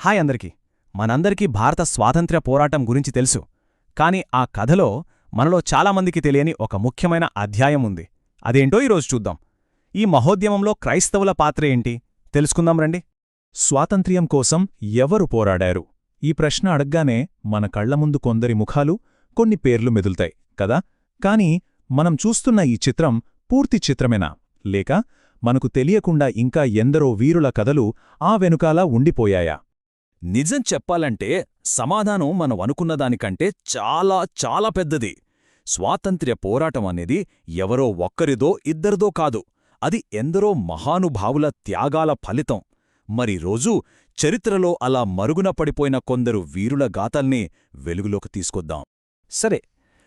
Hi అందరికీ. మనందరికీ భారత స్వాతంత్ర్య పోరాటం గురించి తెలుసు. కాని ఆ కథలో మనలో చాలామందికి తెలియని ఒక ముఖ్యమైన అధ్యాయం ఉంది. అదేంటో ఈరోజు చూద్దాం. ఈ మహోద్యమంలో క్రైస్తవుల పాత్ర ఏంటి తెలుసుకుందాం రండి. స్వాతంత్ర్యం కోసం ఎవరు పోరాడారు? ఈ ప్రశ్న అడగ్గానే మన కళ్లముందు కొందరి ముఖాలు, కొన్ని పేర్లు మెదులుతాయి కదా. కాని మనం చూస్తున్న ఈ చిత్రం పూర్తి చిత్రమేనా, లేక మనకు తెలియకుండా ఇంకా ఎందరో వీరుల కథలు ఆ వెనుకాల ఉండిపోయాయా? నిజం చెప్పాలంటే సమాధానం మనం అనుకున్నదానికంటే చాలా చాలా పెద్దది. స్వాతంత్ర్య పోరాటం అనేది ఎవరో ఒక్కరిదో ఇద్దరిదో కాదు, అది ఎందరో మహానుభావుల త్యాగాల ఫలితం. మరి రోజూ చరిత్రలో అలా మరుగున పడిపోయిన కొందరు వీరుల గాథల్ని వెలుగులోకి తీసుకొద్దాం. సరే,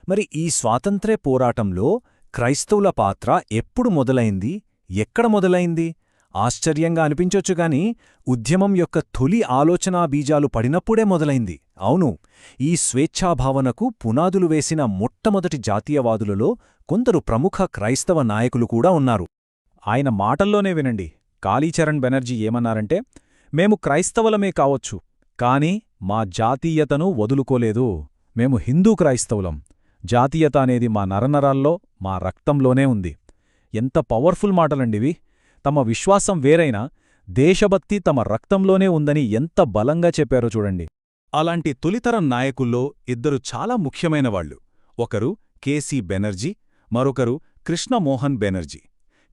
మరి ఈ స్వాతంత్ర్య పోరాటంలో క్రైస్తవుల పాత్ర ఎప్పుడు మొదలైంది, ఎక్కడ మొదలైంది? ఆశ్చర్యంగా అనిపించొచ్చుగాని ఉద్యమం యొక్క తొలి ఆలోచనా బీజాలు పడినప్పుడే మొదలైంది. అవును, ఈ స్వేచ్ఛాభావనకు పునాదులు వేసిన మొట్టమొదటి జాతీయవాదులలో కొందరు ప్రముఖ క్రైస్తవ నాయకులు కూడా ఉన్నారు. ఆయన మాటల్లోనే వినండి. కాళీచరణ్ బెనర్జీ ఏమన్నారంటే, మేము క్రైస్తవులమే కావచ్చు, కాని మా జాతీయతను వదులుకోలేదు. మేము హిందూ క్రైస్తవులం. జాతీయత అనేది మా నరనరాల్లో, మా రక్తంలోనే ఉంది. ఎంత పవర్ఫుల్ మాటలండివి! తమ విశ్వాసం వేరైనా దేశభక్తి తమ రక్తంలోనే ఉందని ఎంత బలంగా చెప్పారో చూడండి. అలాంటి తొలితరం నాయకుల్లో ఇద్దరు చాలా ముఖ్యమైనవాళ్లు. ఒకరు కేసీ బెనర్జీ, మరొకరు కృష్ణమోహన్ బెనర్జీ.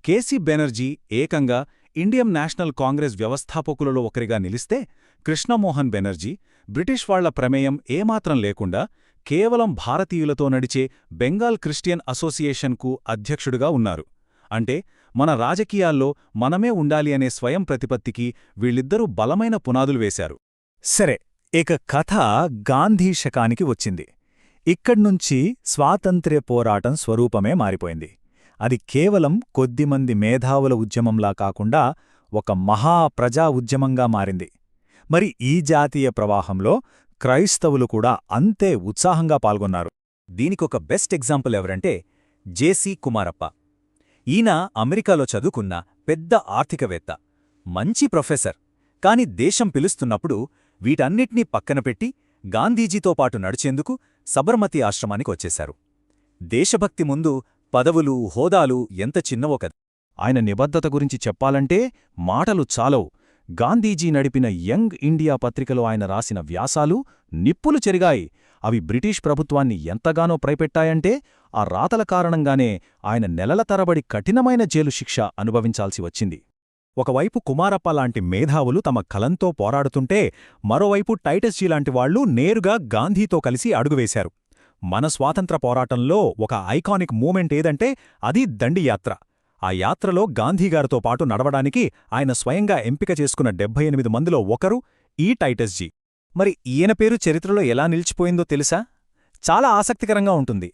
కేసీ బెనర్జీ ఏకంగా ఇండియన్ నేషనల్ కాంగ్రెస్ వ్యవస్థాపకులలో ఒకరిగా నిలిస్తే, కృష్ణమోహన్ బెనర్జీ బ్రిటిష్ వాళ్ల ప్రమేయం ఏమాత్రం లేకుండా కేవలం భారతీయులతో నడిచే బెంగాల్ క్రిస్టియన్ అసోసియేషన్కు అధ్యక్షుడుగా ఉన్నారు. అంటే మన రాజకీయాల్లో మనమే ఉండాలి అనే స్వయం ప్రతిపత్తికి వీళ్ళిద్దరూ బలమైన పునాదులు వేశారు. సరే, ఇక కథ గాంధీ శకానికి వచ్చింది. ఇక్కడ్నుంచి స్వాతంత్ర్య పోరాటం స్వరూపమే మారిపోయింది. అది కేవలం కొద్దిమంది మేధావుల ఉద్యమంలా కాకుండా ఒక మహాప్రజా ఉద్యమంగా మారింది. మరి ఈ జాతీయ ప్రవాహంలో క్రైస్తవులు కూడా అంతే ఉత్సాహంగా పాల్గొన్నారు. దీనికొక బెస్ట్ ఎగ్జాంపుల్ ఎవరంటే జేసీ కుమారప్ప. ఈయన అమెరికాలో చదువుకున్న పెద్ద ఆర్థికవేత్త, మంచి ప్రొఫెసర్. కాని దేశం పిలుస్తున్నప్పుడు వీటన్నిటినీ పక్కనపెట్టి గాంధీజీతో పాటు నడిచేందుకు సబర్మతి ఆశ్రమానికొచ్చేశారు. దేశభక్తి ముందు పదవులు, హోదాలు ఎంత చిన్నవో కదా. ఆయన నిబద్ధత గురించి చెప్పాలంటే మాటలు చాలవు. గాంధీజీ నడిపిన యంగ్ ఇండియా పత్రికలో ఆయన రాసిన వ్యాసాలు నిప్పులు చెరిగాయి. అవి బ్రిటిష్ ప్రభుత్వాన్ని ఎంతగానో భయపెట్టాయంటే ఆ రాతల కారణంగానే ఆయన నెలల తరబడి కఠినమైన జైలు శిక్ష అనుభవించాల్సి వచ్చింది. ఒకవైపు కుమారప్ప లాంటి మేధావులు తమ కలంతో పోరాడుతుంటే, మరోవైపు టైటస్ జీ లాంటి వాళ్లు నేరుగా గాంధీతో కలిసి అడుగువేశారు. మన స్వాతంత్ర పోరాటంలో ఒక ఐకానిక్ మూమెంట్ ఏదంటే అది దండియాత్ర. ఆ యాత్రలో గాంధీగారితో పాటు నడవడానికి ఆయన స్వయంగా ఎంపిక చేసుకున్న 78 మందిలో ఒకరు ఈ టైటస్ జీ. మరి ఈయన పేరు చరిత్రలో ఎలా నిలిచిపోయిందో తెలుసా? చాలా ఆసక్తికరంగా ఉంటుంది.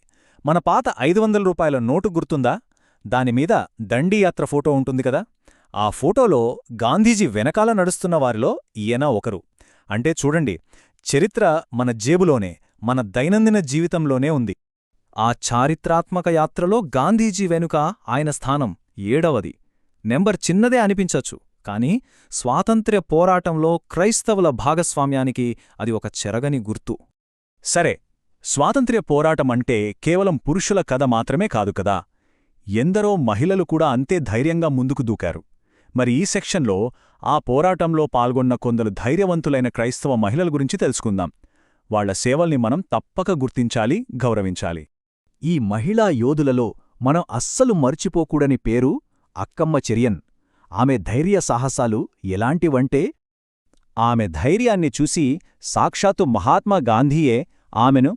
మన పాత 500 రూపాయల నోటు గుర్తుందా? దానిమీద దండియాత్ర ఫోటో ఉంటుంది కదా. ఆ ఫోటోలో గాంధీజీ వెనకాల నడుస్తున్న వారిలో ఈయన ఒకరు. అంటే చూడండి, చరిత్ర మన జేబులోనే, మన దైనందిన జీవితంలోనే ఉంది. ఆ చారిత్రాత్మక యాత్రలో గాంధీజీ వెనుక ఆయన స్థానం 7వది. నెంబర్ చిన్నదే అనిపించచ్చు, కాని స్వాతంత్ర్య పోరాటంలో క్రైస్తవుల భాగస్వామ్యానికి అది ఒక చెరగని గుర్తు. సరే, స్వాతంత్ర్య పోరాటమంటే కేవలం పురుషుల కథ మాత్రమే కాదు కదా. ఎందరో మహిళలు కూడా అంతే ధైర్యంగా ముందుకు దూకారు. మరి ఈ సెక్షన్లో ఆ పోరాటంలో పాల్గొన్న కొందరు ధైర్యవంతులైన క్రైస్తవ మహిళల గురించి తెలుసుకుందాం. వాళ్ల సేవల్ని మనం తప్పక గుర్తించాలి, గౌరవించాలి. ఈ మహిళా యోధులలో మనం అస్సలు మర్చిపోకూడని పేరు అక్కమ్మ చెరియన్. ఆమె ధైర్య సాహసాలు ఎలాంటివంటే, ఆమె ధైర్యాన్ని చూసి సాక్షాత్తు మహాత్మా గాంధీయే ఆమెను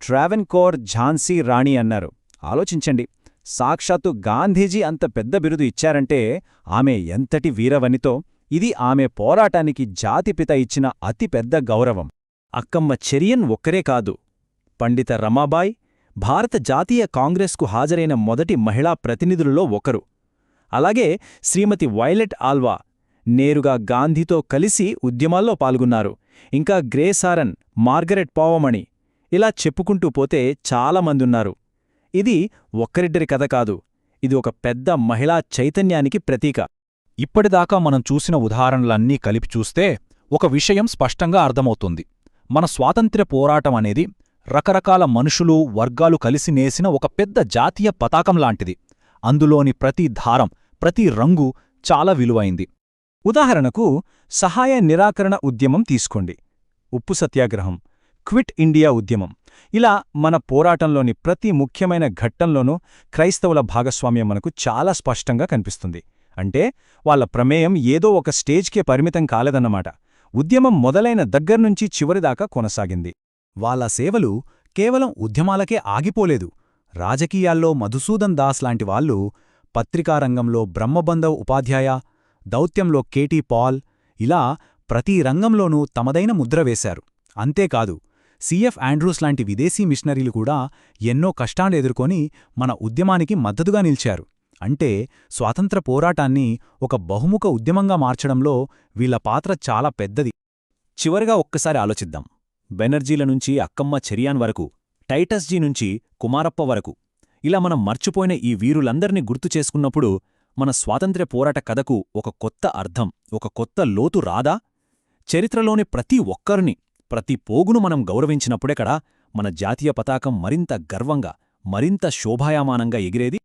ట్రావెన్కోర్ ఝాన్సీ రాణి అన్నారు. ఆలోచించండి, సాక్షాత్తు గాంధీజీ అంత పెద్ద బిరుదు ఇచ్చారంటే ఆమె ఎంతటి వీరవనితో. ఇది ఆమె పోరాటానికి జాతిపిత ఇచ్చిన అతిపెద్ద గౌరవం. అక్కమ్మ చెరియన్ ఒక్కరే కాదు, పండిత రమాబాయ్ భారత జాతీయ కాంగ్రెస్కు హాజరైన మొదటి మహిళా ప్రతినిధులలో ఒకరు. అలాగే శ్రీమతి వైలెట్ ఆల్వా నేరుగా గాంధీతో కలిసి ఉద్యమాల్లో పాల్గొన్నారు. ఇంకా గ్రేసారన్, మార్గరెట్ పావమణి, ఇలా చెప్పుకుంటూ పోతే చాలామందున్నారు. ఇది ఒక్కరిద్దరి కథ కాదు, ఇది ఒక పెద్ద మహిళా చైతన్యానికి ప్రతీక. ఇప్పటిదాకా మనం చూసిన ఉదాహరణలన్నీ కలిపి చూస్తే ఒక విషయం స్పష్టంగా అర్థమవుతుంది. మన స్వాతంత్ర్య పోరాటం అనేది రకరకాల మనుషులు, వర్గాలు కలిసి నేసిన ఒక పెద్ద జాతీయ పతాకం లాంటిది. అందులోని ప్రతి దారం, ప్రతి రంగు చాలా విలువైంది. ఉదాహరణకు సహాయ నిరాకరణ ఉద్యమం తీసుకోండి, ఉప్పు సత్యాగ్రహం, క్విట్ ఇండియా ఉద్యమం. ఇలా మన పోరాటంలోని ప్రతి ముఖ్యమైన ఘట్టంలోనూ క్రైస్తవుల భాగస్వామ్యం మనకు చాలా స్పష్టంగా కనిపిస్తుంది. అంటే వాళ్ళ ప్రమేయం ఏదో ఒక స్టేజ్కే పరిమితం కాలేదన్నమాట. ఉద్యమం మొదలైన దగ్గర్నుంచి చివరిదాకా కొనసాగింది. వాళ్ళ సేవలు కేవలం ఉద్యమాలకే ఆగిపోలేదు. రాజకీయాల్లో మధుసూదన్ దాస్ లాంటి వాళ్ళు, పత్రికారంగంలో బ్రహ్మబంధవ్ ఉపాధ్యాయ, దౌత్యంలో కేటీ పాల్, ఇలా ప్రతి రంగంలోనూ తమదైన ముద్ర వేశారు. అంతేకాదు, సిఎఫ్ ఆండ్రూస్ లాంటి విదేశీ మిషనరీలు కూడా ఎన్నో కష్టాలు ఎదుర్కొని మన ఉద్యమానికి మద్దతుగా నిలిచారు. అంటే స్వాతంత్ర పోరాటాన్ని ఒక బహుముఖ ఉద్యమంగా మార్చడంలో వీళ్ల పాత్ర చాలా పెద్దది. చివరగా ఒక్కసారి ఆలోచిద్దాం. బెనర్జీల నుంచి అక్కమ్మ చెరియాన్ వరకు, టైటస్జీ నుంచి కుమారప్ప వరకు, ఇలా మనం మర్చిపోయిన ఈ వీరులందర్నీ గుర్తు చేసుకున్నప్పుడు మన స్వాతంత్ర్య పోరాట కథకు ఒక కొత్త అర్థం, ఒక కొత్త లోతు రాదా? చరిత్రలోని ప్రతి ఒక్కరిని, ప్రతి పోగును మనం గౌరవించినప్పుడే కదా మన జాతీయ పతాకం మరింత గర్వంగా, మరింత శోభాయమానంగా ఎగిరేది.